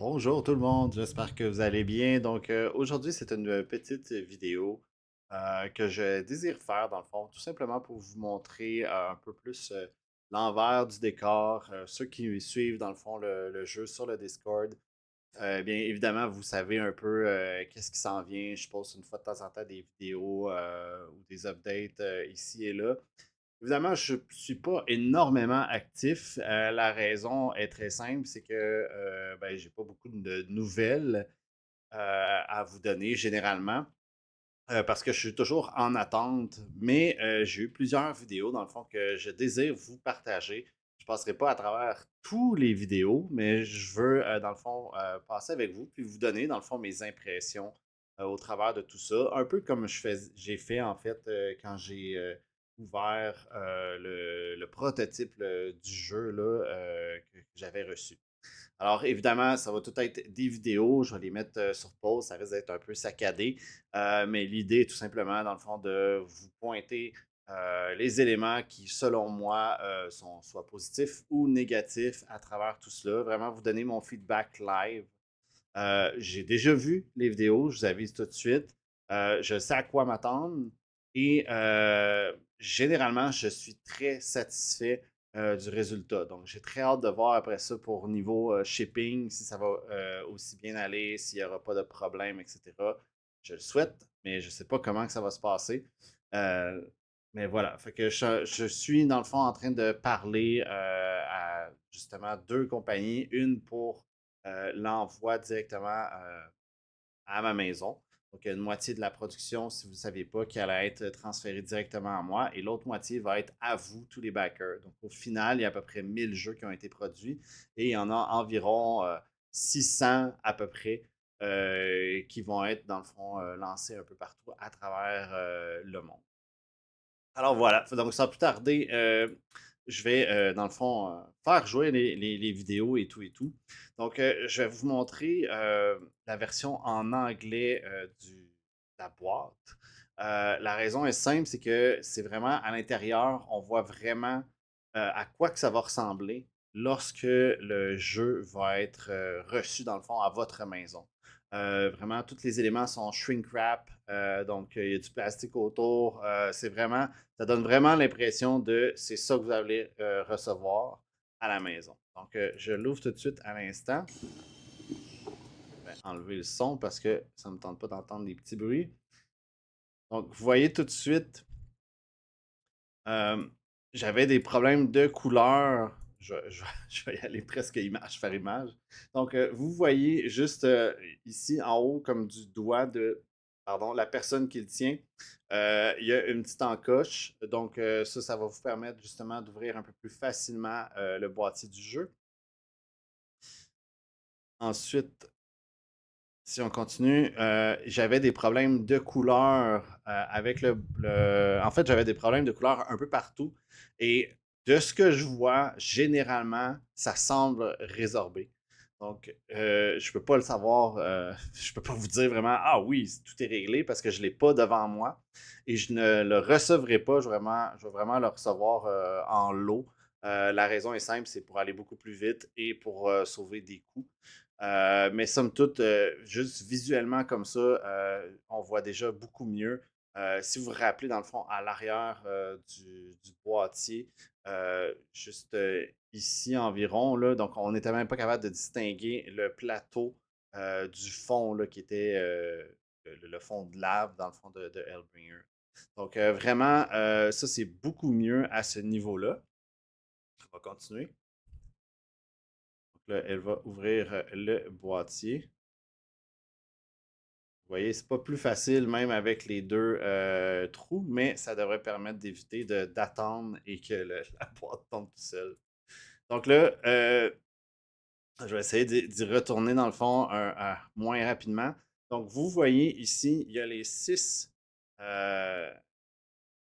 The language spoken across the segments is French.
Bonjour tout le monde, j'espère que vous allez bien. Aujourd'hui, c'est une petite vidéo que je désire faire dans le fond, tout simplement pour vous montrer un peu plus l'envers du décor. Ceux qui suivent dans le fond le jeu sur le Discord, bien évidemment, vous savez un peu qu'est-ce qui s'en vient. Je poste une fois de temps en temps des vidéos ou des updates ici et là. Évidemment, je ne suis pas énormément actif. La raison est très simple, c'est que ben, j'ai pas beaucoup de nouvelles à vous donner généralement, parce que je suis toujours en attente. Mais j'ai eu plusieurs vidéos, dans le fond, que je désire vous partager. Je ne passerai pas à travers tous les vidéos, mais je veux, dans le fond, passer avec vous, puis vous donner, dans le fond, mes impressions au travers de tout ça. Un peu comme j'ai fait, en fait, quand j'ai ouvert le prototype du jeu là, que j'avais reçu. Alors, évidemment, ça va tout être des vidéos. Je vais les mettre sur pause. Ça risque d'être un peu saccadé. Mais l'idée est tout simplement, dans le fond, de vous pointer les éléments qui, selon moi, sont soit positifs ou négatifs à travers tout cela. Vraiment, vous donner mon feedback live. J'ai déjà vu les vidéos, je vous avise tout de suite. Je sais à quoi m'attendre et généralement, je suis très satisfait du résultat. Donc, j'ai très hâte de voir après ça pour niveau shipping, si ça va aussi bien aller, s'il n'y aura pas de problème, etc. Je le souhaite, mais je ne sais pas comment que ça va se passer. Euh, mais voilà, fait que je suis dans le fond en train de parler à justement deux compagnies, une pour l'envoie directement à ma maison. Donc, il y a une moitié de la production, si vous ne savez pas, qui allait être transférée directement à moi et l'autre moitié va être à vous, tous les backers. Donc, au final, il y a à peu près 1000 jeux qui ont été produits et il y en a environ 600 à peu près qui vont être, dans le fond, lancés un peu partout à travers le monde. Alors voilà, donc sans plus tarder, je vais dans le fond faire jouer les vidéos et tout et tout. Donc je vais vous montrer la version en anglais de la boîte. La raison est simple, c'est que c'est vraiment à l'intérieur, on voit vraiment à quoi que ça va ressembler lorsque le jeu va être reçu dans le fond à votre maison. Vraiment, tous les éléments sont shrink wrap, donc il y a du plastique autour. C'est vraiment ça donne vraiment l'impression de c'est ça que vous allez recevoir à la maison. Donc, je l'ouvre tout de suite à l'instant. Je vais enlever le son parce que ça ne me tente pas d'entendre des petits bruits. Donc, vous voyez tout de suite, euh, j'avais des problèmes de couleur. Je vais y aller presque image par image. Donc, vous voyez juste ici en haut, comme du doigt de pardon, la personne qui le tient, il y a une petite encoche. Donc, ça va vous permettre justement d'ouvrir un peu plus facilement le boîtier du jeu. Ensuite, si on continue, j'avais des problèmes de couleur avec En fait, j'avais des problèmes de couleur un peu partout. Et de ce que je vois, généralement, ça semble résorbé. Donc, je ne peux pas le savoir. Je ne peux pas vous dire vraiment, ah oui, tout est réglé parce que je ne l'ai pas devant moi. Et je ne le recevrai pas. Je vais vraiment le recevoir en lot. La raison est simple, c'est pour aller beaucoup plus vite et pour sauver des coûts. Mais somme toute, juste visuellement comme ça, on voit déjà beaucoup mieux. Si vous vous rappelez, dans le fond, à l'arrière du boîtier, juste ici environ, là, donc on n'était même pas capable de distinguer le plateau du fond là, qui était le fond de lave, dans le fond de Hellbringer. Donc vraiment, ça c'est beaucoup mieux à ce niveau-là. On va continuer. Donc là, elle va ouvrir le boîtier. Vous voyez, c'est pas plus facile même avec les deux trous, mais ça devrait permettre d'éviter d'attendre et que la boîte tombe tout seul. Donc là, je vais essayer d'y retourner dans le fond moins rapidement. Donc, vous voyez ici, il y a les six, euh,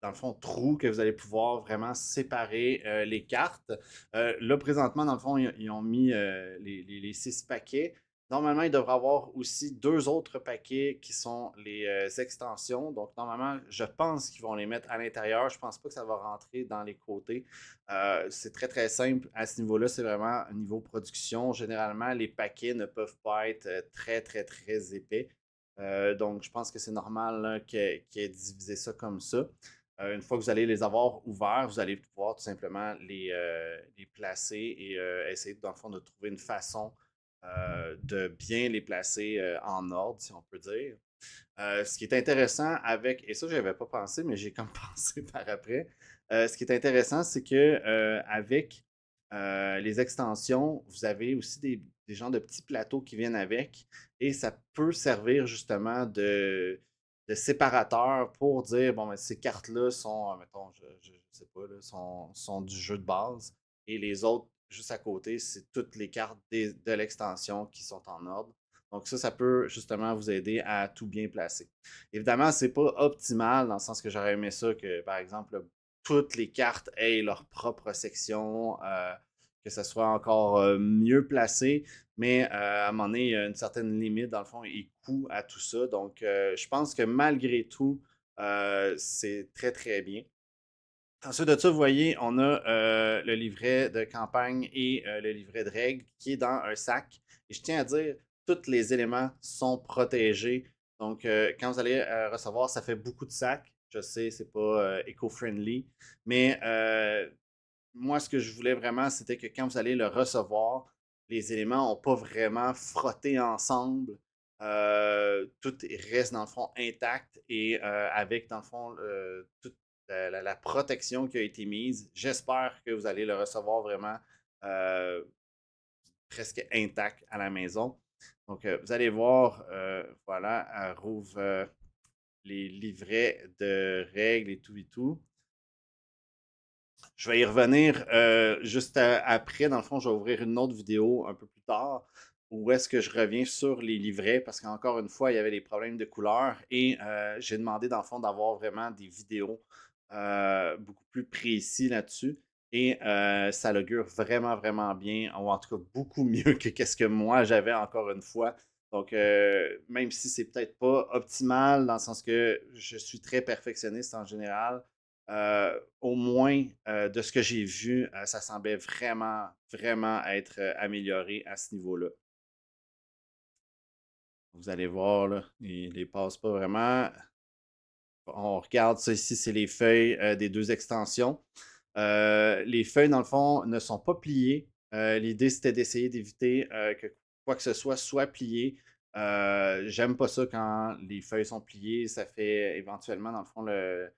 dans le fond, trous que vous allez pouvoir vraiment séparer les cartes. Là, présentement, dans le fond, ils ont mis les six paquets. Normalement, il devrait y avoir aussi deux autres paquets qui sont les extensions. Donc, normalement, je pense qu'ils vont les mettre à l'intérieur. Je pense pas que ça va rentrer dans les côtés. C'est très, très simple. À ce niveau-là, c'est vraiment un niveau production. Généralement, les paquets ne peuvent pas être très, très, très épais. Donc, je pense que c'est normal là, qu'il ait divisé ça comme ça. Une fois que vous allez les avoir ouverts, vous allez pouvoir tout simplement les placer et essayer, dans le fond, de trouver une façon de bien les placer en ordre, si on peut dire. Ce qui est intéressant avec, et ça, je n'avais pas pensé, mais j'ai comme pensé par après. Ce qui est intéressant, c'est que avec les extensions, vous avez aussi des genres de petits plateaux qui viennent avec, et ça peut servir justement de séparateur pour dire, bon, ben, ces cartes-là sont, mettons, je sais pas, là, sont du jeu de base, et les autres, juste à côté, c'est toutes les cartes de l'extension qui sont en ordre. Donc ça peut justement vous aider à tout bien placer. Évidemment, c'est pas optimal dans le sens que j'aurais aimé ça que, par exemple, toutes les cartes aient leur propre section, que ça soit encore mieux placé, mais à un moment donné, il y a une certaine limite, dans le fond, et coût à tout ça. Donc, je pense que malgré tout, c'est très, très bien. Ensuite de ça, vous voyez, on a le livret de campagne et le livret de règles qui est dans un sac. Et je tiens à dire, tous les éléments sont protégés. Donc, quand vous allez recevoir, ça fait beaucoup de sacs. Je sais, c'est pas éco-friendly. Mais moi, ce que je voulais vraiment, c'était que quand vous allez le recevoir, les éléments n'ont pas vraiment frotté ensemble. Tout reste, dans le fond, intact et avec, dans le fond, toute la protection qui a été mise. J'espère que vous allez le recevoir vraiment euh, presque intact à la maison. Donc, vous allez voir, voilà, elle rouvre les livrets de règles et tout et tout. Je vais y revenir juste après. Dans le fond, je vais ouvrir une autre vidéo un peu plus tard où est-ce que je reviens sur les livrets parce qu'encore une fois, il y avait des problèmes de couleur et j'ai demandé dans le fond d'avoir vraiment des vidéos beaucoup plus précis là-dessus. Et ça l'augure vraiment, vraiment bien, ou en tout cas beaucoup mieux que qu'est-ce que moi j'avais encore une fois. Donc, même si c'est peut-être pas optimal, dans le sens que je suis très perfectionniste en général, au moins, de ce que j'ai vu, ça semblait vraiment, vraiment être amélioré à ce niveau-là. Vous allez voir, là, il les passe pas vraiment. On regarde ça ici, c'est les feuilles des deux extensions. Les feuilles, dans le fond, ne sont pas pliées. L'idée, c'était d'essayer d'éviter que quoi que ce soit plié. J'aime pas ça quand les feuilles sont pliées. Ça fait éventuellement, dans le fond, le-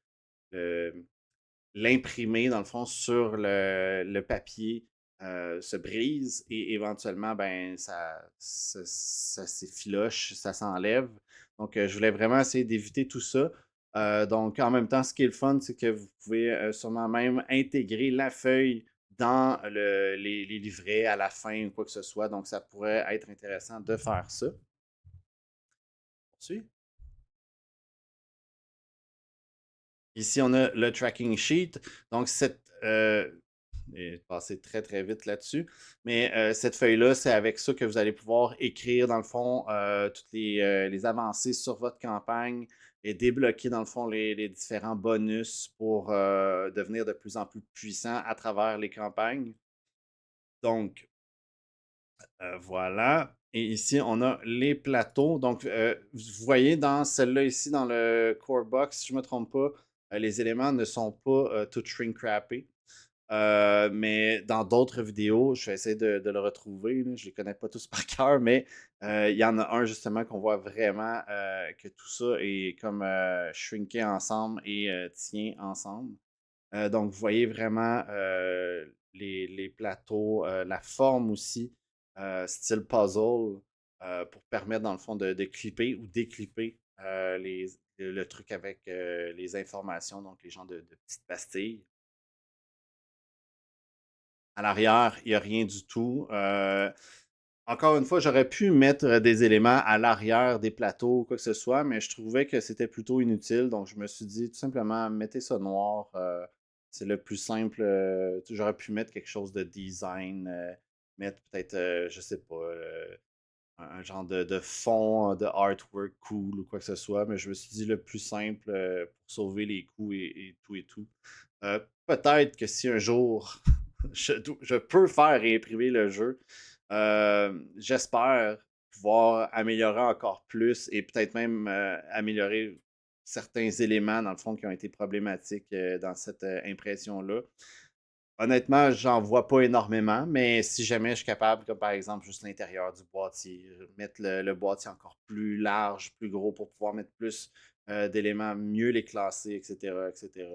l'imprimé, dans le fond, sur le papier se brise et éventuellement, ben, ça s'effiloche, ça s'enlève. Donc, je voulais vraiment essayer d'éviter tout ça. Donc, en même temps, ce qui est le fun, c'est que vous pouvez sûrement même intégrer la feuille dans les livrets à la fin ou quoi que ce soit. Donc, ça pourrait être intéressant de faire ça. Poursuis. Ici, on a le tracking sheet. Donc, et passer très très vite là-dessus. Mais cette feuille-là, c'est avec ça que vous allez pouvoir écrire, dans le fond, toutes les avancées sur votre campagne et débloquer, dans le fond, les différents bonus pour devenir de plus en plus puissant à travers les campagnes. Donc, voilà. Et ici, on a les plateaux. Donc, vous voyez dans celle-là ici, dans le core box, si je ne me trompe pas, les éléments ne sont pas tout shrink wrappés. Mais dans d'autres vidéos, je vais essayer de le retrouver, là. Je ne les connais pas tous par cœur, mais il y en a un justement qu'on voit vraiment que tout ça est comme shrinké ensemble et tient ensemble. Donc, vous voyez vraiment les plateaux, la forme aussi, style puzzle, pour permettre dans le fond de clipper ou déclipper le truc avec les informations, donc les genres de petites pastilles. À l'arrière, il n'y a rien du tout. Encore une fois, j'aurais pu mettre des éléments à l'arrière des plateaux ou quoi que ce soit, mais je trouvais que c'était plutôt inutile. Donc, je me suis dit tout simplement, mettez ça noir. C'est le plus simple. J'aurais pu mettre quelque chose de design, mettre peut-être, je sais pas, un genre de fond, de artwork cool ou quoi que ce soit, mais je me suis dit le plus simple pour sauver les coûts et tout et tout. Peut-être que si un jour je peux faire réimprimer le jeu, j'espère pouvoir améliorer encore plus et peut-être même améliorer certains éléments, dans le fond, qui ont été problématiques dans cette impression-là. Honnêtement, j'en vois pas énormément, mais si jamais je suis capable, comme par exemple juste l'intérieur du boîtier, mettre le boîtier encore plus large, plus gros pour pouvoir mettre plus d'éléments, mieux les classer, etc., etc.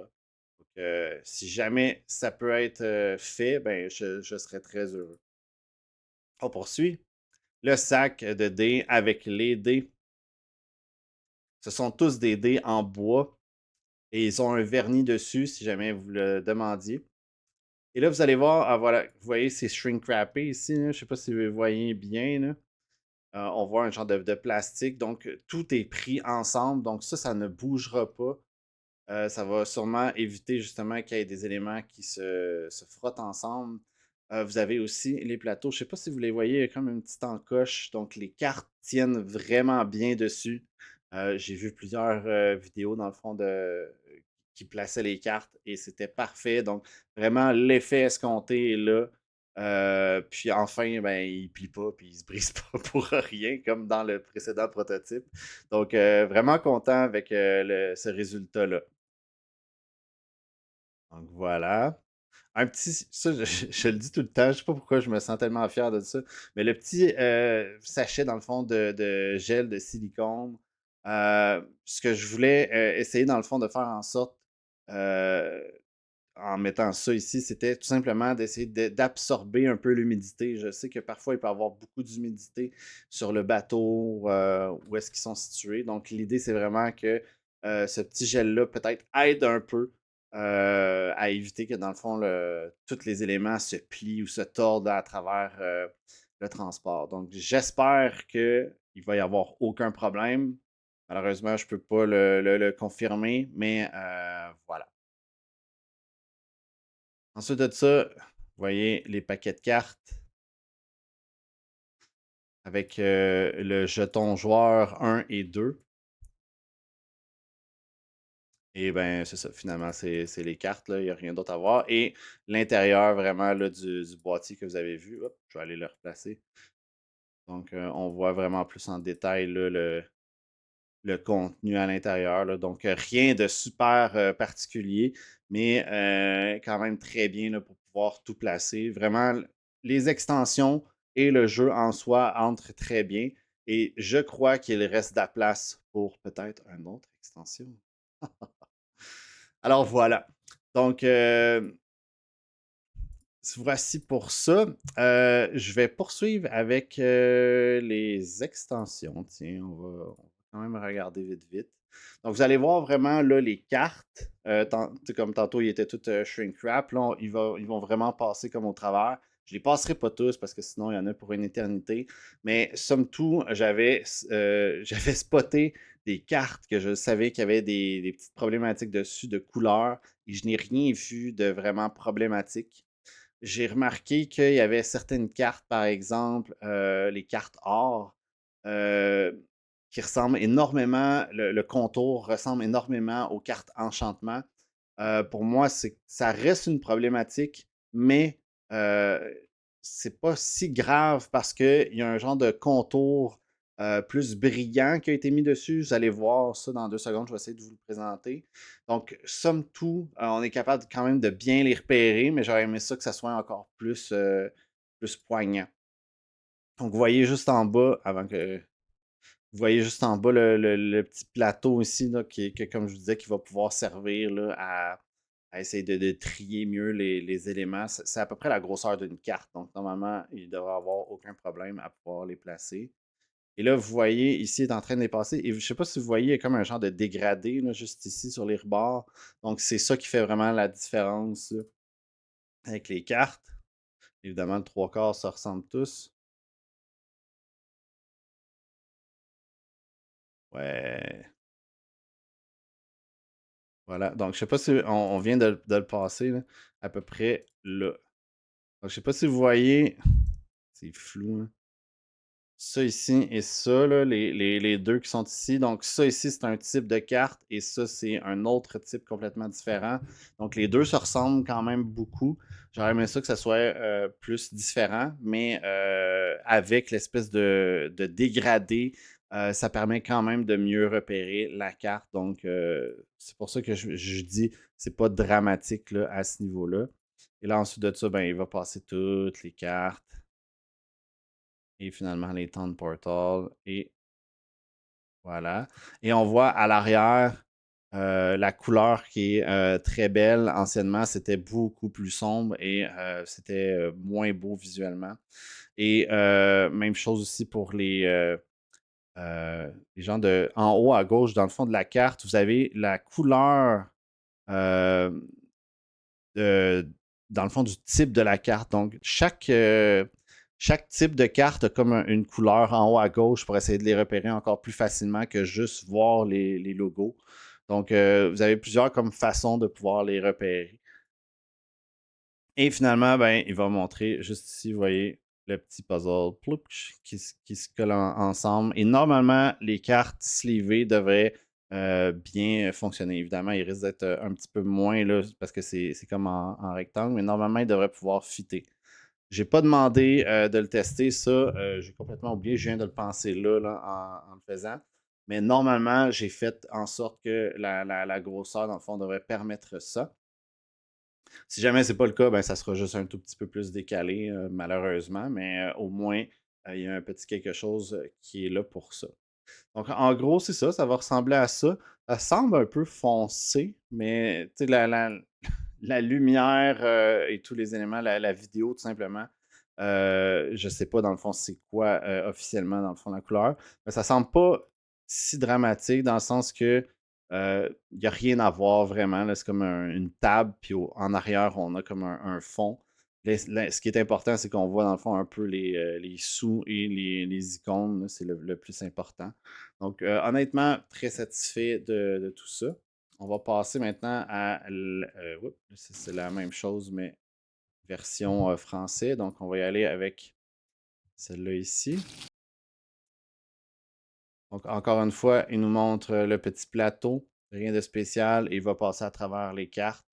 Donc, si jamais ça peut être fait, ben je serais très heureux. On poursuit. Le sac de dés avec les dés. Ce sont tous des dés en bois et ils ont un vernis dessus si jamais vous le demandiez. Et là, vous allez voir, ah, voilà, vous voyez, c'est shrink wrappé ici. Là, je ne sais pas si vous voyez bien. Là. On voit un genre de plastique. Donc, tout est pris ensemble. Donc, ça ne bougera pas. Ça va sûrement éviter justement qu'il y ait des éléments qui se frottent ensemble. Vous avez aussi les plateaux. Je ne sais pas si vous les voyez, il y a comme une petite encoche. Donc, les cartes tiennent vraiment bien dessus. J'ai vu plusieurs vidéos dans le fond qui plaçaient les cartes et c'était parfait. Donc, vraiment, l'effet escompté est là. Puis enfin, ben, il plie pas, puis il se brise pas pour rien, comme dans le précédent prototype. Donc, vraiment content avec ce résultat-là. Donc voilà. Un petit, ça, je le dis tout le temps, je sais pas pourquoi je me sens tellement fier de ça, mais le petit sachet, dans le fond, de gel de silicone, ce que je voulais essayer, dans le fond, de faire en sorte, euh, en mettant ça ici, c'était tout simplement d'essayer d'absorber un peu l'humidité. Je sais que parfois, il peut y avoir beaucoup d'humidité sur le bateau où est-ce qu'ils sont situés. Donc, l'idée, c'est vraiment que ce petit gel-là peut-être aide un peu à éviter que, dans le fond, tous les éléments se plient ou se tordent à travers le transport. Donc, j'espère qu'il va y avoir aucun problème. Malheureusement, je ne peux pas le confirmer, mais voilà. Ensuite de ça, vous voyez les paquets de cartes avec le jeton joueur 1 et 2. Et ben c'est ça, finalement, c'est les cartes, là, il n'y a rien d'autre à voir. Et l'intérieur vraiment là, du boîtier que vous avez vu, hop, je vais aller le replacer. Donc, on voit vraiment plus en détail là, le contenu à l'intérieur. Là. Donc, rien de super particulier, mais quand même très bien là, pour pouvoir tout placer. Vraiment, les extensions et le jeu en soi entrent très bien. Et je crois qu'il reste de la place pour peut-être une autre extension. Alors voilà. Donc, voici pour ça. Je vais poursuivre avec les extensions. Tiens, on va quand même regarder vite, vite. Donc, vous allez voir vraiment là, les cartes. Comme tantôt, ils étaient tous shrink wrap. Là, ils vont vraiment passer comme au travers. Je les passerai pas tous parce que sinon, il y en a pour une éternité. Mais somme toute, j'avais spoté des cartes que je savais qu'il y avait des petites problématiques dessus de couleurs et je n'ai rien vu de vraiment problématique. J'ai remarqué qu'il y avait certaines cartes, par exemple, les cartes or, euh, qui ressemblent énormément, le contour ressemble énormément aux cartes enchantement. Pour moi, ça reste une problématique, mais euh, c'est pas si grave parce qu'il y a un genre de contour plus brillant qui a été mis dessus. Vous allez voir ça dans 2 secondes, je vais essayer de vous le présenter. Donc, somme toute, on est capable quand même de bien les repérer, mais j'aurais aimé ça que ça soit encore plus poignant. Donc, vous voyez juste en bas, avant que. Vous voyez juste en bas le petit plateau ici, là, comme je vous disais, qui va pouvoir servir là, à essayer de trier mieux les éléments. C'est à peu près la grosseur d'une carte. Donc, normalement, il ne devrait avoir aucun problème à pouvoir les placer. Et là, vous voyez, ici, il est en train de les passer. Et je ne sais pas si vous voyez, il y a comme un genre de dégradé, là, juste ici, sur les rebords. Donc, c'est ça qui fait vraiment la différence là, avec les cartes. Évidemment, le trois quarts se ressemblent tous. Ouais. Voilà. Donc, je sais pas si on vient de le passer, là, à peu près là. Donc, je sais pas si vous voyez. C'est flou, hein. ça ici et ça, là, les deux qui sont ici. Donc, ça ici, c'est un type de carte et ça, c'est un autre type complètement différent. Donc, les deux se ressemblent quand même beaucoup. J'aurais aimé ça que ça soit plus différent, mais avec l'espèce de dégradé, ça permet quand même de mieux repérer la carte. Donc, c'est pour ça que je dis c'est pas dramatique là, à ce niveau-là. Et là, ensuite de ça, ben, il va passer toutes les cartes et finalement les temps de portal et voilà. Et on voit à l'arrière la couleur qui est très belle. Anciennement, c'était beaucoup plus sombre et c'était moins beau visuellement. Et même chose aussi pour les gens de en haut à gauche, dans le fond de la carte, vous avez la couleur euh, de- dans le fond, du type de la carte. Donc, chaque type de carte a comme une couleur en haut à gauche pour essayer de les repérer encore plus facilement que juste voir les logos. Donc, vous avez plusieurs comme façons de pouvoir les repérer. Et finalement, ben, il va montrer juste ici, vous voyez, le petit puzzle plouch, qui se colle ensemble. Et normalement, les cartes sleevées devraient bien fonctionner. Évidemment, il risque d'être un petit peu moins là, parce que c'est comme en rectangle, mais normalement, il devrait pouvoir fitter. J'ai pas demandé de le tester, ça. J'ai complètement oublié. Je viens de le penser là, en le faisant. Mais normalement, j'ai fait en sorte que la grosseur, dans le fond, devrait permettre ça. Si jamais c'est pas le cas, ben, ça sera juste un tout petit peu plus décalé, malheureusement, mais au moins, il y a un petit quelque chose qui est là pour ça. Donc, en gros, c'est ça, ça va ressembler à ça. Ça semble un peu foncé, mais tu sais, la lumière et tous les éléments, la vidéo, tout simplement, je sais pas dans le fond c'est quoi officiellement dans le fond la couleur, mais ça semble pas si dramatique dans le sens que il n'y a rien à voir vraiment. C'est comme une table, puis en arrière, on a comme un fond. Ce qui est important, c'est qu'on voit dans le fond un peu les sous et les icônes. C'est le plus important. Donc, honnêtement, très satisfait de tout ça. On va passer maintenant à. Oups, c'est la même chose, mais version français. Donc, on va y aller avec celle-là ici. Donc, encore une fois, il nous montre le petit plateau. Rien de spécial. Et il va passer à travers les cartes.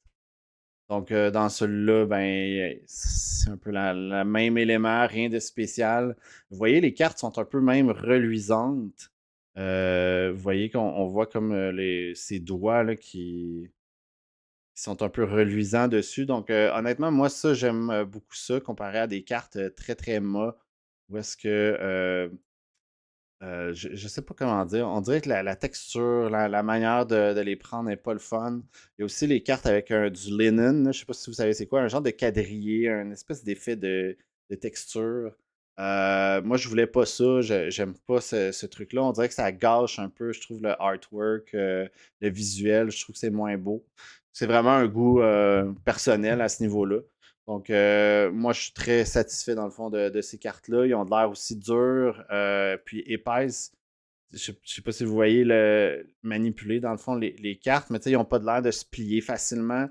Donc, dans celui-là, ben, c'est un peu le même élément, rien de spécial. Vous voyez, les cartes sont un peu même reluisantes. Vous voyez qu'on voit comme ces doigts là, qui sont un peu reluisants dessus. Donc, honnêtement, moi, ça, j'aime beaucoup ça comparé à des cartes très, très mat. Où est-ce que je sais pas comment dire. On dirait que la texture, la manière de les prendre n'est pas le fun. Il y a aussi les cartes avec du linen, là. Je sais pas si vous savez c'est quoi, un genre de quadrillé, un espèce d'effet de texture. Moi, je voulais pas ça. J'aime pas ce truc-là. On dirait que ça gâche un peu, je trouve, le artwork, le visuel. Je trouve que c'est moins beau. C'est vraiment un goût personnel à ce niveau-là. Donc, moi, je suis très satisfait dans le fond de ces cartes-là. Ils ont de l'air aussi dures, puis épaisses. Je ne sais pas si vous voyez manipuler dans le fond les cartes, mais ils n'ont pas de l'air de se plier facilement.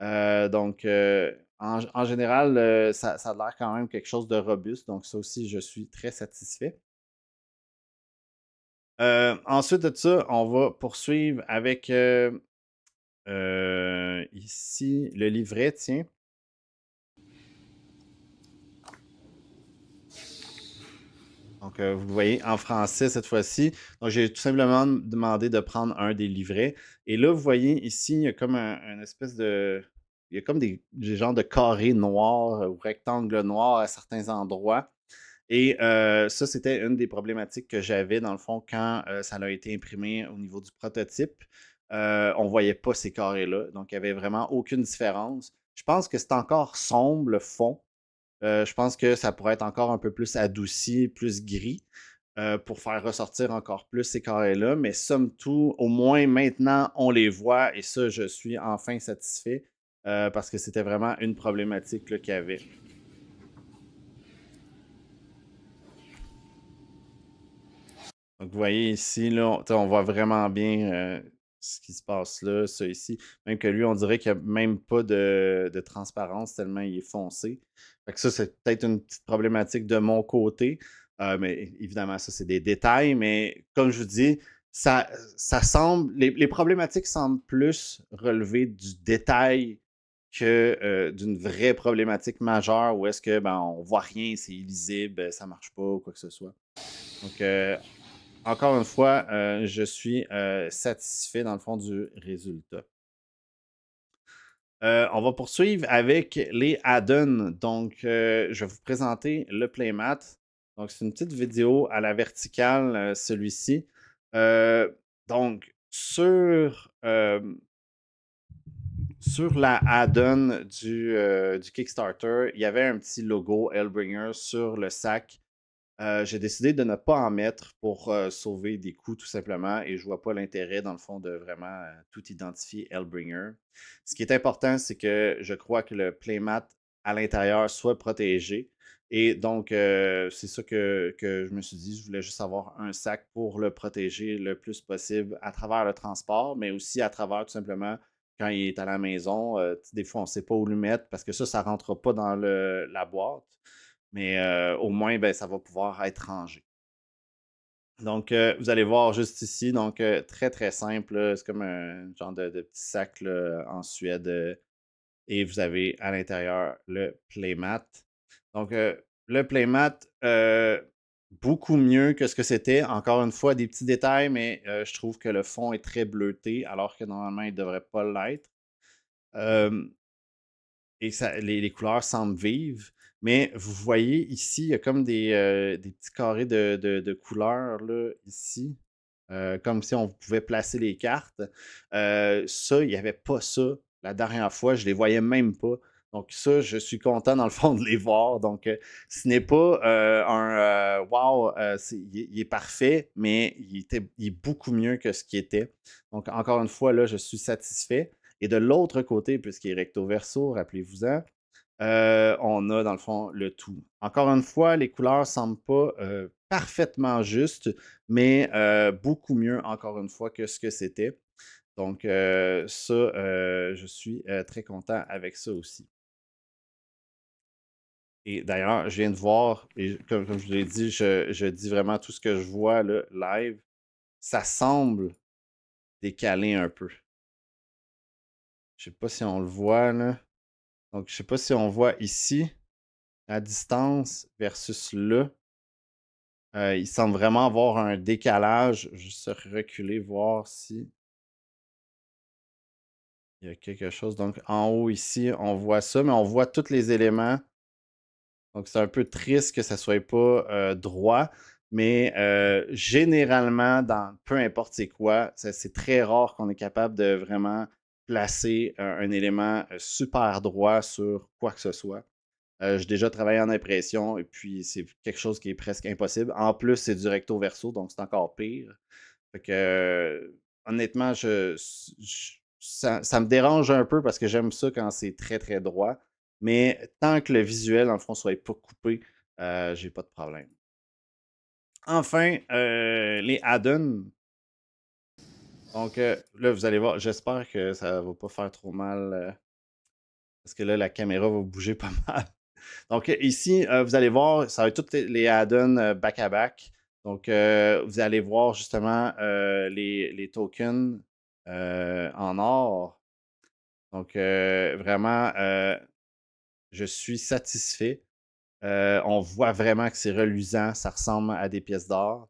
Donc, en général, ça a l'air quand même quelque chose de robuste. Donc, ça aussi, je suis très satisfait. Ensuite de ça, on va poursuivre avec ici le livret, tiens. Donc, vous le voyez en français cette fois-ci. Donc, j'ai tout simplement demandé de prendre un des livrets. Et là, vous voyez ici, il y a comme un espèce de. Il y a comme des genres de carrés noirs ou rectangles noirs à certains endroits. Et ça, c'était une des problématiques que j'avais, dans le fond, quand ça a été imprimé au niveau du prototype. On ne voyait pas ces carrés-là. Donc, il n'y avait vraiment aucune différence. Je pense que c'est encore sombre, le fond. Je pense que ça pourrait être encore un peu plus adouci, plus gris, pour faire ressortir encore plus ces carrés-là. Mais somme toute, au moins maintenant, on les voit et ça, je suis enfin satisfait parce que c'était vraiment une problématique qu'il y avait. Donc, vous voyez ici, là, on voit vraiment bien ce qui se passe là, ça ici. Même que lui, on dirait qu'il n'y a même pas de transparence tellement il est foncé. Fait que ça, c'est peut-être une petite problématique de mon côté. Mais évidemment, ça, c'est des détails. Mais comme je vous dis, ça semble. Les problématiques semblent plus relever du détail que d'une vraie problématique majeure où est-ce que ben, on voit rien, c'est illisible, ça marche pas ou quoi que ce soit. Donc, encore une fois, je suis satisfait dans le fond du résultat. On va poursuivre avec les add-ons. Donc, je vais vous présenter le playmat. Donc, c'est une petite vidéo à la verticale, celui-ci. Donc, sur la add-on du Kickstarter, il y avait un petit logo Hellbringer sur le sac. J'ai décidé de ne pas en mettre pour sauver des coûts tout simplement et je vois pas l'intérêt dans le fond de vraiment tout identifier Hellbringer. Ce qui est important, c'est que je crois que le playmat à l'intérieur soit protégé et donc c'est ça que je me suis dit. Je voulais juste avoir un sac pour le protéger le plus possible à travers le transport, mais aussi à travers tout simplement quand il est à la maison. Des fois, on ne sait pas où le mettre parce que ça ne rentre pas dans la boîte. Mais au moins, ben, ça va pouvoir être rangé. Donc, vous allez voir juste ici, donc très très simple, là. C'est comme un genre de petit sac là, en Suède. Et vous avez à l'intérieur le playmat. Donc, le playmat, beaucoup mieux que ce que c'était. Encore une fois, des petits détails, mais je trouve que le fond est très bleuté, alors que normalement, il ne devrait pas l'être. Euh, et les couleurs semblent vives. Mais vous voyez ici, il y a comme des petits carrés de couleurs là, ici. Comme si on pouvait placer les cartes. Ça, il n'y avait pas ça la dernière fois. Je ne les voyais même pas. Donc, ça, je suis content dans le fond de les voir. Donc, ce n'est pas un wow, il est parfait, mais il est beaucoup mieux que ce qui était. Donc, encore une fois, là, je suis satisfait. Et de l'autre côté, puisqu'il est recto verso, rappelez-vous-en, on a dans le fond le tout. Encore une fois, les couleurs ne semblent pas parfaitement justes, mais beaucoup mieux, encore une fois, que ce que c'était. Donc, ça, je suis très content avec ça aussi. Et d'ailleurs, je viens de voir, et comme je vous l'ai dit, je dis vraiment tout ce que je vois là, live. Ça semble décalé un peu. Je ne sais pas si on le voit là. Donc, je ne sais pas si on voit ici la distance versus là. Il semble vraiment avoir un décalage. Juste reculer, voir si il y a quelque chose. Donc, en haut ici, on voit ça, mais on voit tous les éléments. Donc, c'est un peu triste que ça ne soit pas droit. Mais généralement, dans peu importe c'est quoi, c'est très rare qu'on est capable de vraiment placer un élément super droit sur quoi que ce soit. J'ai déjà travaillé en impression et puis c'est quelque chose qui est presque impossible. En plus, c'est du recto verso, donc c'est encore pire. Fait que, honnêtement, ça me dérange un peu parce que j'aime ça quand c'est très très droit. Mais tant que le visuel, dans le fond, soit pas coupé, j'ai pas de problème. Enfin, les add-ons. Donc là, vous allez voir, j'espère que ça va pas faire trop mal. Parce que là, la caméra va bouger pas mal. Donc ici, vous allez voir, ça va être tous les add-ons back-à-back. Donc, vous allez voir justement les tokens en or. Donc, vraiment, je suis satisfait. On voit vraiment que c'est reluisant, ça ressemble à des pièces d'or.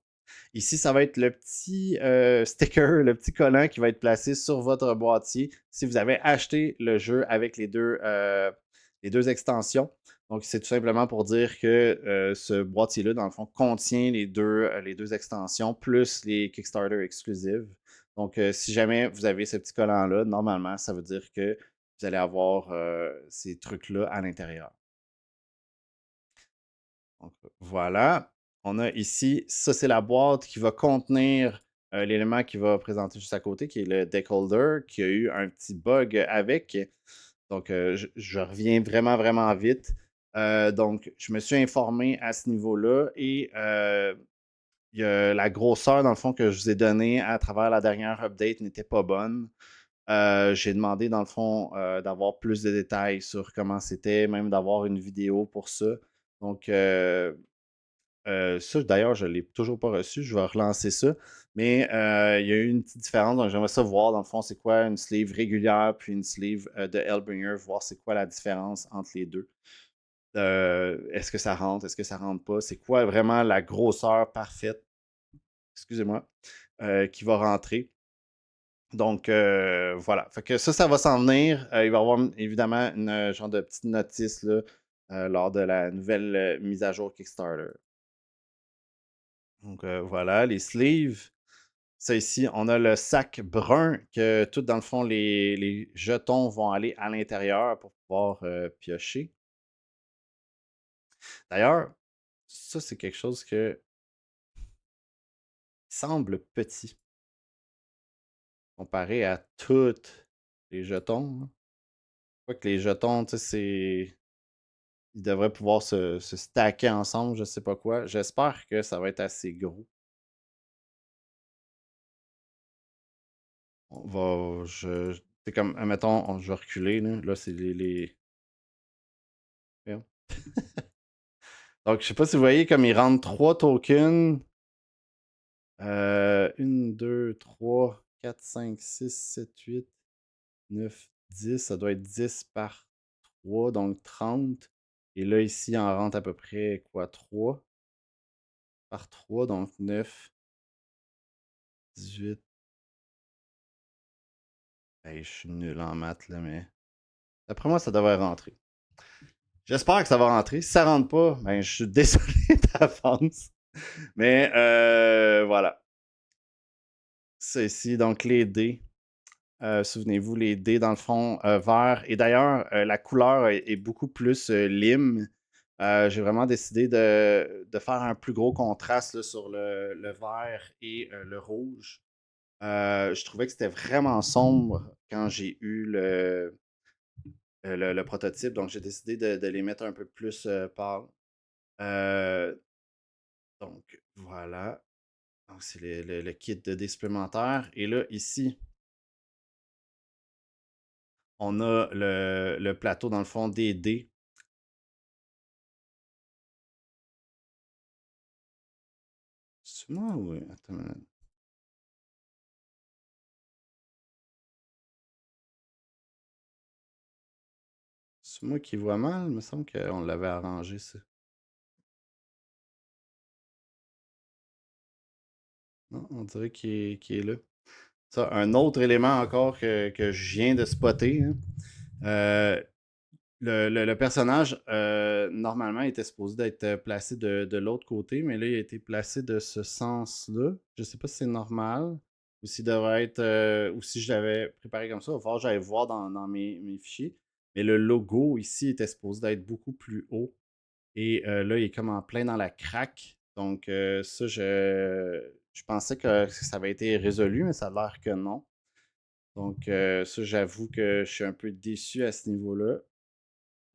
Ici, ça va être le petit sticker, le petit collant qui va être placé sur votre boîtier si vous avez acheté le jeu avec les deux extensions. Donc, c'est tout simplement pour dire que ce boîtier-là, dans le fond, contient les deux extensions plus les Kickstarter exclusives. Donc, si jamais vous avez ce petit collant-là, normalement, ça veut dire que vous allez avoir ces trucs-là à l'intérieur. Donc, voilà. On a ici, ça c'est la boîte qui va contenir l'élément qui va présenter juste à côté, qui est le deck holder, qui a eu un petit bug avec. Donc, je reviens vraiment, vraiment vite. Donc, je me suis informé à ce niveau-là et la grosseur, dans le fond, que je vous ai donnée à travers la dernière update n'était pas bonne. J'ai demandé, dans le fond, d'avoir plus de détails sur comment c'était, même d'avoir une vidéo pour ça. Donc, Ça, d'ailleurs, je ne l'ai toujours pas reçu. Je vais relancer ça. Mais il y a eu une petite différence. Donc, j'aimerais ça voir, dans le fond, c'est quoi une sleeve régulière puis une sleeve de Hellbringer, voir c'est quoi la différence entre les deux. Est-ce que ça rentre? Est-ce que ça rentre pas? C'est quoi vraiment la grosseur parfaite, excusez-moi, qui va rentrer? Donc, voilà. Fait que ça va s'en venir. Il va y avoir évidemment une genre de petite notice là, lors de la nouvelle mise à jour Kickstarter. Donc, voilà, les sleeves. Ça ici, on a le sac brun que tout dans le fond, les jetons vont aller à l'intérieur pour pouvoir piocher. D'ailleurs, ça, c'est quelque chose que semble petit comparé à tous les jetons, hein. Je crois que les jetons, tu sais, ils devraient pouvoir se stacker ensemble, je sais pas quoi. J'espère que ça va être assez gros. On va. C'est comme, admettons, je vais reculer, là. Là, c'est voyons. Donc, je sais pas si vous voyez comme ils rentrent 3 tokens. 1, 2, 3, 4, 5, 6, 7, 8, 9, 10. Ça doit être 10 par 3, donc 30. Et là, ici, on rentre à peu près quoi? 3 par 3, donc 9, 18. Hey, je suis nul en maths, là, mais d'après moi, ça devrait rentrer. J'espère que ça va rentrer. Si ça rentre pas, ben, je suis désolé d'avance. Mais voilà. C'est ici, donc les dés. Souvenez-vous, les dés, dans le fond, vert. Et d'ailleurs, la couleur est beaucoup plus lime. J'ai vraiment décidé de faire un plus gros contraste là, sur le vert et le rouge. Je trouvais que c'était vraiment sombre quand j'ai eu le prototype, donc j'ai décidé de les mettre un peu plus pâles. Euh, donc voilà. Donc, c'est le kit de dés supplémentaires. Et là, ici, on a le plateau, dans le fond, des dés. C'est moi ou. Attends une minute. C'est moi qui vois mal? Il me semble qu'on l'avait arrangé, ça. Non, on dirait qu'il est là. Ça, un autre élément encore que je viens de spotter, hein. Euh, le personnage, normalement, était supposé d'être placé de l'autre côté, mais là, il a été placé de ce sens-là. Je sais pas si c'est normal ou s'il devrait être. Ou si je l'avais préparé comme ça. Il va falloir que j'aille voir dans mes fichiers. Mais le logo ici était supposé d'être beaucoup plus haut. Et là, il est comme en plein dans la craque. Donc, ça, je pensais que ça avait été résolu, mais ça a l'air que non. Donc, ça, j'avoue que je suis un peu déçu à ce niveau-là.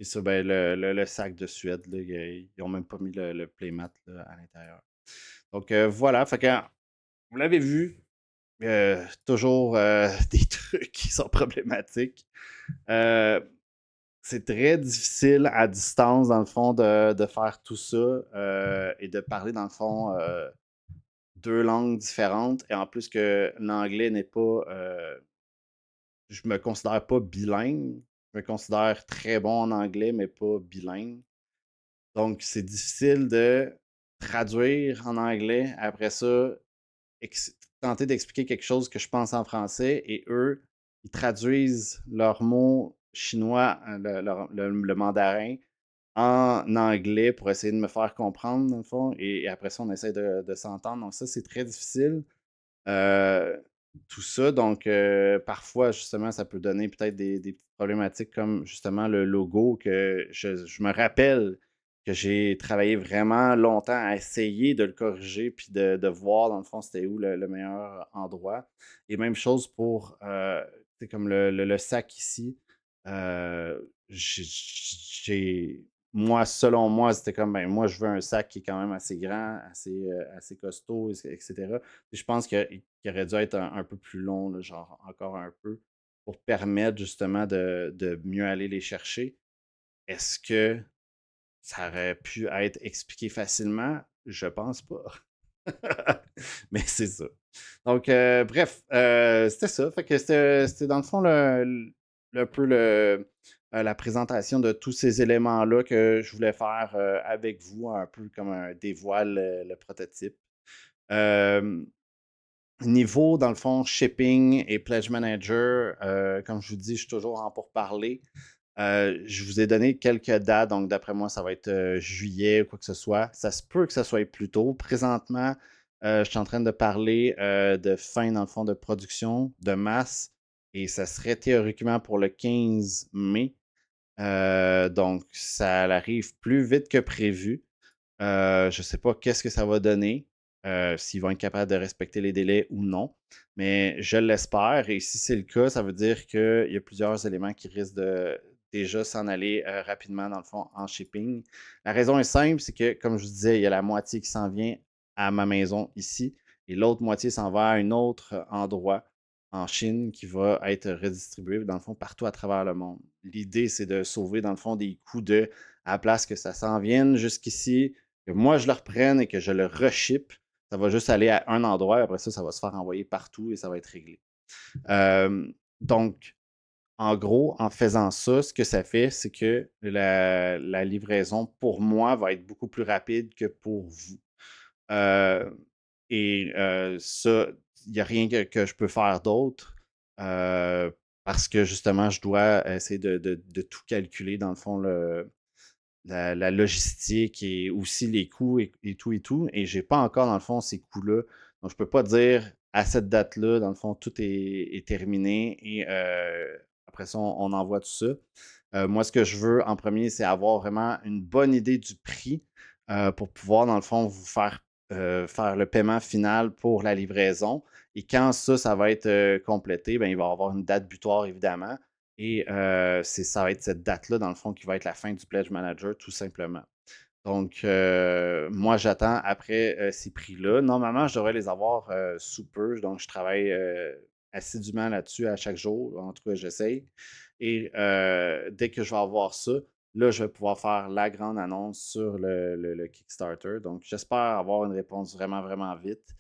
Et ça, ben, le sac de Suède, là, ils n'ont même pas mis le playmat là, à l'intérieur. Donc, voilà. Fait que, vous l'avez vu, toujours des trucs qui sont problématiques. Euh, c'est très difficile à distance, dans le fond, de faire tout ça et de parler, dans le fond, deux langues différentes. Et en plus que l'anglais n'est pas. Je me considère pas bilingue. Je me considère très bon en anglais, mais pas bilingue. Donc, c'est difficile de traduire en anglais. Après ça, tenter d'expliquer quelque chose que je pense en français et eux, ils traduisent leurs mots chinois, le mandarin, en anglais pour essayer de me faire comprendre, dans le fond. Et après ça, on essaie de s'entendre. Donc, ça, c'est très difficile. Euh, tout ça, donc parfois, justement, ça peut donner peut-être des petites problématiques comme justement le logo que je me rappelle que j'ai travaillé vraiment longtemps à essayer de le corriger puis de voir dans le fond c'était où le meilleur endroit. Et même chose pour comme le sac ici. Euh, j'ai moi, selon moi, c'était comme ben moi je veux un sac qui est quand même assez grand, assez costaud, etc. Puis je pense qu'il aurait dû être un peu plus long, là, genre encore un peu, pour permettre justement de mieux aller les chercher. Est-ce que ça aurait pu être expliqué facilement? Je pense pas. Mais c'est ça. Donc, bref, c'était ça. Fait que c'était dans le fond un peu la présentation de tous ces éléments-là que je voulais faire avec vous, un peu comme un dévoile le prototype. Euh, Niveau, dans le fond, shipping et pledge manager, comme je vous dis, je suis toujours en pourparler. Je vous ai donné quelques dates, donc d'après moi, ça va être juillet ou quoi que ce soit. Ça se peut que ça soit plus tôt. Présentement, je suis en train de parler de fin, dans le fond, de production de masse et ça serait théoriquement pour le 15 mai. Donc, ça arrive plus vite que prévu. Je ne sais pas qu'est-ce que ça va donner, s'ils vont être capables de respecter les délais ou non, mais je l'espère. Et si c'est le cas, ça veut dire qu'il y a plusieurs éléments qui risquent de déjà s'en aller rapidement, dans le fond, en shipping. La raison est simple, c'est que, comme je vous disais, il y a la moitié qui s'en vient à ma maison ici, et l'autre moitié s'en va à un autre endroit en Chine qui va être redistribué, dans le fond, partout à travers le monde. L'idée, c'est de sauver, dans le fond, des coûts à la place que ça s'en vienne jusqu'ici, que moi je le reprenne et que je le reship, ça va juste aller à un endroit. Après ça, ça va se faire envoyer partout et ça va être réglé. Donc, en gros, en faisant ça, ce que ça fait, c'est que la livraison pour moi va être beaucoup plus rapide que pour vous. Euh, Ça, il n'y a rien que je peux faire d'autre parce que justement, je dois essayer de tout calculer dans le fond, la logistique et aussi les coûts et tout et tout. Et j'ai pas encore, dans le fond, ces coûts-là. Donc, je peux pas dire à cette date-là, dans le fond, tout est terminé et après ça, on envoie tout ça. Moi, ce que je veux en premier, c'est avoir vraiment une bonne idée du prix pour pouvoir, dans le fond, vous faire le paiement final pour la livraison. Et quand ça va être complété, ben, il va y avoir une date butoir, évidemment. Et ça va être cette date-là, dans le fond, qui va être la fin du Pledge Manager, tout simplement. Donc, moi, j'attends après ces prix-là. Normalement, je devrais les avoir sous peu. Donc, je travaille assidûment là-dessus à chaque jour. En tout cas, j'essaye. Et dès que je vais avoir ça, là, je vais pouvoir faire la grande annonce sur le Kickstarter. Donc, j'espère avoir une réponse vraiment, vraiment vite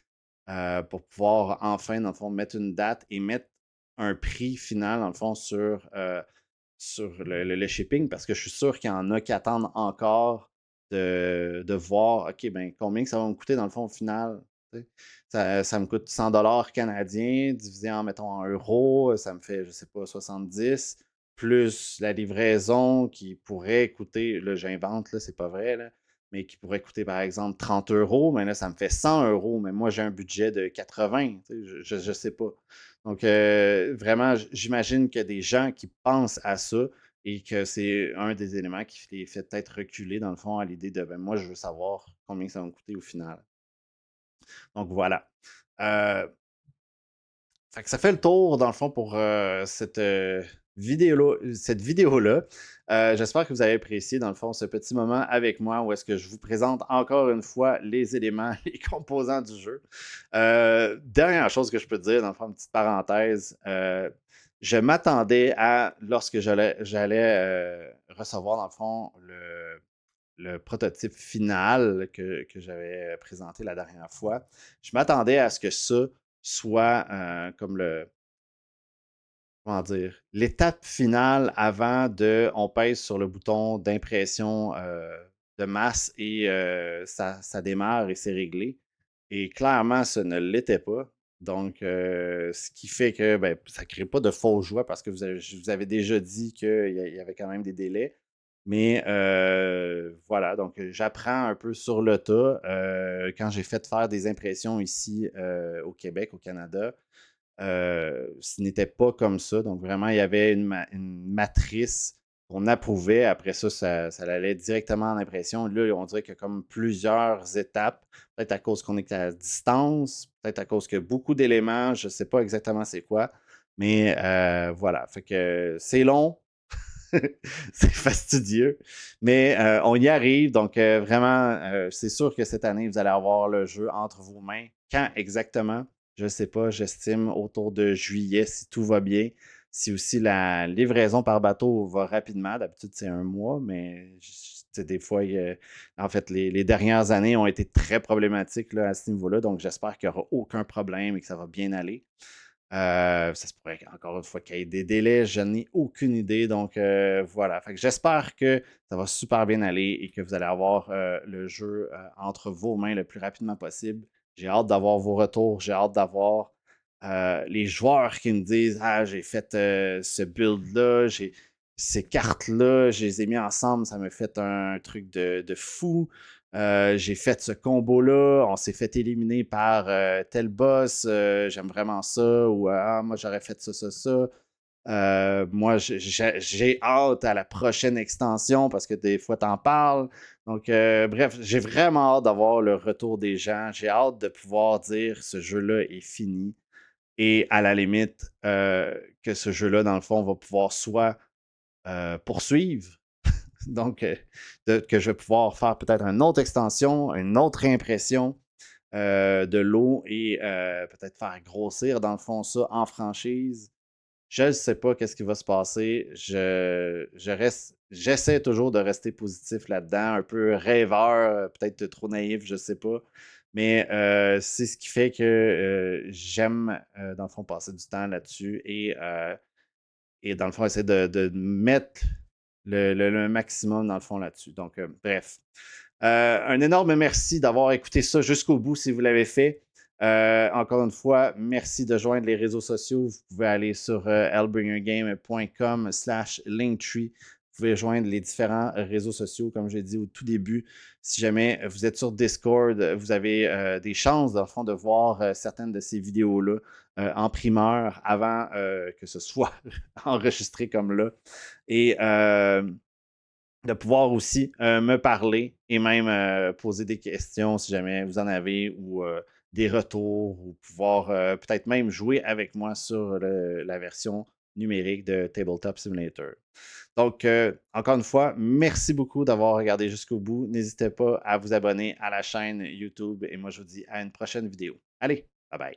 pour pouvoir enfin, dans le fond, mettre une date et mettre un prix final, dans le fond, sur le shipping, parce que je suis sûr qu'il y en a qui attendent encore de voir, OK, ben combien que ça va me coûter, dans le fond, au final. Ça me coûte 100 $ canadiens, divisé en, mettons, en euros, ça me fait, je sais pas, 70, plus la livraison qui pourrait coûter, là, j'invente, là, c'est pas vrai, là, mais qui pourrait coûter, par exemple, 30 €, mais là, ça me fait 100 €, mais moi, j'ai un budget de 80, je sais pas. Donc, vraiment, j'imagine qu'il y a des gens qui pensent à ça et que c'est un des éléments qui les fait peut-être reculer, dans le fond, à l'idée de, ben, moi, je veux savoir combien ça va me coûter au final. Donc, voilà. Euh, Fait que ça fait le tour, dans le fond, pour cette vidéo-là. J'espère que vous avez apprécié, dans le fond, ce petit moment avec moi où est-ce que je vous présente encore une fois les éléments, les composants du jeu. Dernière chose que je peux te dire, dans le fond, une petite parenthèse, je m'attendais à, lorsque j'allais recevoir, dans le fond, le prototype final que j'avais présenté la dernière fois, je m'attendais à ce que ça soit comme comment dire, l'étape finale avant on pèse sur le bouton d'impression de masse et ça démarre et c'est réglé. Et clairement, ça ne l'était pas. Donc, ce qui fait que ben, ça ne crée pas de faux joie parce que je vous avais déjà dit qu'il y avait quand même des délais. Mais voilà, donc j'apprends un peu sur le tas. Quand j'ai fait faire des impressions ici au Québec, au Canada, ce n'était pas comme ça. Donc vraiment, il y avait une matrice qu'on approuvait. Après ça, ça allait directement en impression. Là, on dirait qu'il y a comme plusieurs étapes. Peut-être à cause qu'on est à distance, peut-être à cause qu'il y a beaucoup d'éléments. Je ne sais pas exactement c'est quoi. Mais voilà, fait que c'est long, c'est fastidieux, mais on y arrive. Donc, vraiment, c'est sûr que cette année, vous allez avoir le jeu entre vos mains. Quand exactement? Je ne sais pas. J'estime autour de juillet, si tout va bien. si aussi la livraison par bateau va rapidement. D'habitude, c'est un mois, mais des fois, en fait, les dernières années ont été très problématiques là, à ce niveau-là. Donc, j'espère qu'il n'y aura aucun problème et que ça va bien aller. Ça se pourrait encore une fois qu'il y ait des délais, je n'ai aucune idée. Donc voilà. Fait que j'espère que ça va super bien aller et que vous allez avoir le jeu entre vos mains le plus rapidement possible. J'ai hâte d'avoir vos retours, j'ai hâte d'avoir les joueurs qui me disent ah, j'ai fait ce build-là, j'ai ces cartes-là, je les ai mis ensemble, ça m'a fait un truc de fou. J'ai fait ce combo-là, on s'est fait éliminer par tel boss, j'aime vraiment ça, ou ah, moi j'aurais fait ça, ça, ça. Moi, j'ai hâte à la prochaine extension parce que des fois, t'en parles. Donc, bref, j'ai vraiment hâte d'avoir le retour des gens. J'ai hâte de pouvoir dire ce jeu-là est fini. Et à la limite, que ce jeu-là, dans le fond, va pouvoir soit poursuivre donc, que je vais pouvoir faire peut-être une autre extension, une autre impression de l'eau et peut-être faire grossir, dans le fond, ça en franchise. Je ne sais pas qu'est-ce qui va se passer. J'essaie toujours de rester positif là-dedans, un peu rêveur, peut-être trop naïf, je ne sais pas. Mais c'est ce qui fait que j'aime, dans le fond, passer du temps là-dessus et dans le fond, essayer de mettre le maximum, dans le fond, là-dessus. Donc, bref. Un énorme merci d'avoir écouté ça jusqu'au bout si vous l'avez fait. Encore une fois, merci de joindre les réseaux sociaux. Vous pouvez aller sur hellbringergame.com/linktree. Vous pouvez joindre les différents réseaux sociaux, comme j'ai dit au tout début. Si jamais vous êtes sur Discord, vous avez des chances, dans le fond, de voir certaines de ces vidéos-là en primeur avant que ce soit enregistré comme là. Et de pouvoir aussi me parler et même poser des questions si jamais vous en avez ou des retours ou pouvoir peut-être même jouer avec moi sur la version numérique de Tabletop Simulator. Donc, encore une fois, merci beaucoup d'avoir regardé jusqu'au bout. N'hésitez pas à vous abonner à la chaîne YouTube et moi je vous dis à une prochaine vidéo. Allez, bye bye.